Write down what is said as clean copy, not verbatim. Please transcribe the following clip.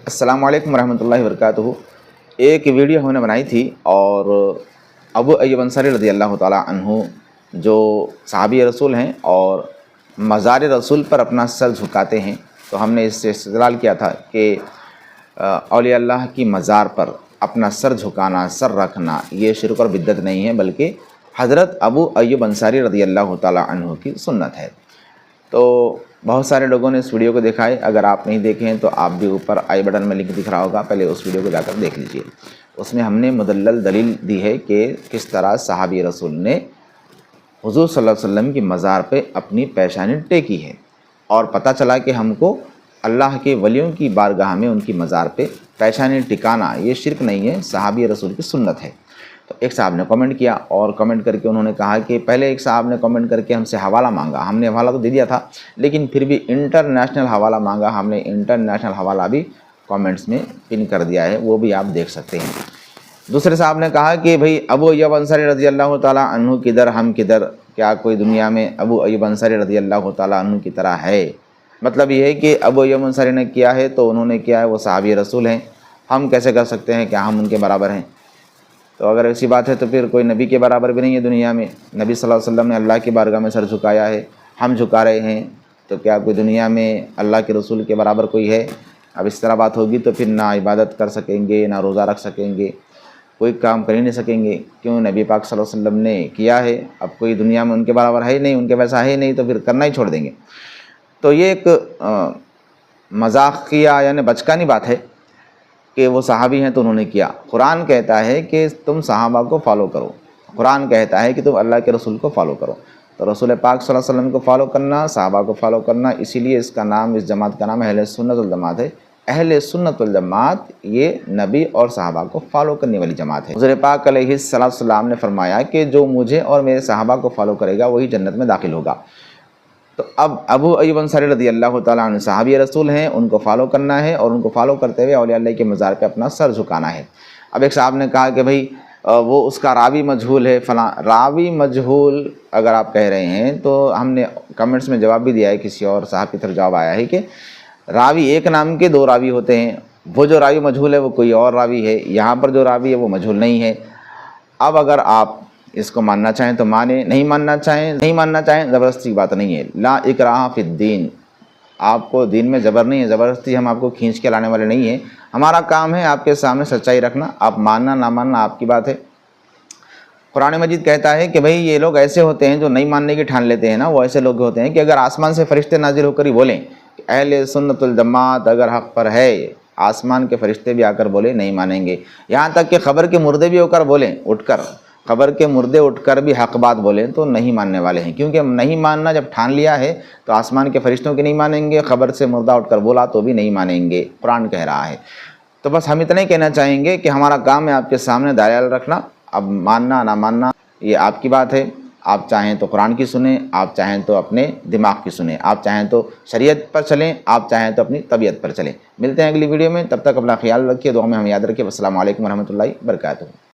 السلام علیکم ورحمۃ اللہ وبرکاتہ۔ ایک ویڈیو ہم نے بنائی تھی اور ابو ایوب انصاری رضی اللہ تعالیٰ عنہ جو صحابی رسول ہیں اور مزار رسول پر اپنا سر جھکاتے ہیں، تو ہم نے اس سے استدلال کیا تھا کہ اولیاء اللہ کی مزار پر اپنا سر جھکانا، سر رکھنا یہ شرک اور بدعت نہیں ہے، بلکہ حضرت ابو ایوب انصاری رضی اللہ تعالیٰ عنہ کی سنت ہے۔ تو بہت سارے لوگوں نے اس ویڈیو کو دیکھا ہے، اگر آپ نہیں دیکھیں تو آپ بھی اوپر آئی بٹن میں لنک دکھ رہا ہوگا، پہلے اس ویڈیو کو جا کر دیکھ لیجئے۔ اس میں ہم نے مدلل دلیل دی ہے کہ کس طرح صحابی رسول نے حضور صلی اللہ علیہ وسلم کی مزار پہ اپنی پیشانی ٹیکی ہے، اور پتہ چلا کہ ہم کو اللہ کے ولیوں کی بارگاہ میں ان کی مزار پہ پیشانی ٹکانا یہ شرک نہیں ہے، صحابی رسول کی سنت ہے۔ تو ایک صاحب نے کمنٹ کیا، اور کمنٹ کر کے انہوں نے کہا کہ پہلے ایک صاحب نے کمنٹ کر کے ہم سے حوالہ مانگا، ہم نے حوالہ تو دے دیا تھا، لیکن پھر بھی انٹرنیشنل حوالہ مانگا، ہم نے انٹرنیشنل حوالہ بھی کامنٹس میں پن کر دیا ہے، وہ بھی آپ دیکھ سکتے ہیں۔ دوسرے صاحب نے کہا کہ بھئی ابو ایوب انصاری رضی اللہ تعالیٰ عنہ کدھر، ہم کدھر، کیا کوئی دنیا میں ابو ایوب انصاری رضی اللہ تعالیٰ عنہ کی طرح ہے؟ مطلب یہ ہے کہ ابو ایوب انصاری نے کیا ہے تو انہوں نے کیا ہے، وہ صحابی رسول ہیں، ہم کیسے کر سکتے ہیں، کیا ہم ان کے برابر ہیں؟ تو اگر ایسی بات ہے تو پھر کوئی نبی کے برابر بھی نہیں ہے دنیا میں، نبی صلی اللہ علیہ وسلم نے اللہ کی بارگاہ میں سر جھکایا ہے، ہم جھکا رہے ہیں، تو کیا کوئی دنیا میں اللہ کے رسول کے برابر کوئی ہے؟ اب اس طرح بات ہوگی تو پھر نہ عبادت کر سکیں گے، نہ روزہ رکھ سکیں گے، کوئی کام کر ہی نہیں سکیں گے، کیوں نبی پاک صلی اللہ علیہ وسلم نے کیا ہے، اب کوئی دنیا میں ان کے برابر ہے ہی نہیں، ان کے ویسا ہے ہی نہیں، تو پھر کرنا ہی چھوڑ دیں گے۔ تو یہ ایک مذاقیہ یعنی بچکانی بات ہے کہ وہ صحابی ہیں تو انہوں نے کیا۔ قرآن کہتا ہے کہ تم صحابہ کو فالو کرو، قرآن کہتا ہے کہ تم اللہ کے رسول کو فالو کرو، تو رسول پاک صلی اللہ علیہ وسلم کو فالو کرنا، صحابہ کو فالو کرنا، اسی لیے اس کا نام، اس جماعت کا نام اہل سنت والجماعت ہے۔ اہل سنت والجماعت یہ نبی اور صحابہ کو فالو کرنے والی جماعت ہے۔ حضور پاک علیہ السلام نے فرمایا کہ جو مجھے اور میرے صحابہ کو فالو کرے گا وہی جنت میں داخل ہوگا۔ تو اب ابو ایوب انصاری رضی اللہ تعالیٰ عنہ صحابی رسول ہیں، ان کو فالو کرنا ہے، اور ان کو فالو کرتے ہوئے اولیاء اللہ کے مزار پہ اپنا سر جھکانا ہے۔ اب ایک صاحب نے کہا کہ بھئی وہ اس کا راوی مجہول ہے، فلاں راوی مجہول اگر آپ کہہ رہے ہیں تو ہم نے کمنٹس میں جواب بھی دیا ہے، کسی اور صاحب کی طرف جواب آیا ہے کہ راوی ایک نام کے دو راوی ہوتے ہیں، وہ جو راوی مجہول ہے وہ کوئی اور راوی ہے، یہاں پر جو راوی ہے وہ مجہول نہیں ہے۔ اب اگر آپ اس کو ماننا چاہیں تو مانیں، نہیں ماننا چاہیں زبردستی کی بات نہیں ہے، لا اکراہ فی الدین، آپ کو دین میں زبر نہیں ہے، زبردستی ہم آپ کو کھینچ کے لانے والے نہیں ہیں، ہمارا کام ہے آپ کے سامنے سچائی رکھنا، آپ ماننا نہ ماننا آپ کی بات ہے۔ قرآن مجید کہتا ہے کہ بھئی یہ لوگ ایسے ہوتے ہیں جو نہیں ماننے کی ٹھان لیتے ہیں نا، وہ ایسے لوگ ہوتے ہیں کہ اگر آسمان سے فرشتے نازل ہو کر ہی بولیں کہ اہل سنت الجماعت اگر حق پر ہے، آسمان کے فرشتے بھی آ کر بولیں نہیں مانیں گے، یہاں تک کہ خبر کے مردے بھی ہو کر بولیں، اٹھ کر خبر کے مردے اٹھ کر بھی حق بات بولیں تو نہیں ماننے والے ہیں، کیونکہ نہیں ماننا جب ٹھان لیا ہے تو آسمان کے فرشتوں کی نہیں مانیں گے، خبر سے مردہ اٹھ کر بولا تو بھی نہیں مانیں گے، قرآن کہہ رہا ہے۔ تو بس ہم اتنا ہی کہنا چاہیں گے کہ ہمارا کام ہے آپ کے سامنے دلائل رکھنا، اب ماننا نہ ماننا یہ آپ کی بات ہے، آپ چاہیں تو قرآن کی سنیں، آپ چاہیں تو اپنے دماغ کی سنیں، آپ چاہیں تو شریعت پر چلیں، آپ چاہیں تو اپنی طبیعت پر چلیں۔ ملتے ہیں اگلی ویڈیو میں، تب تک اپنا خیال رکھیے، دعا میں ہم یاد رکھیے۔ السلام علیکم ورحمۃ اللہ وبرکاتہ۔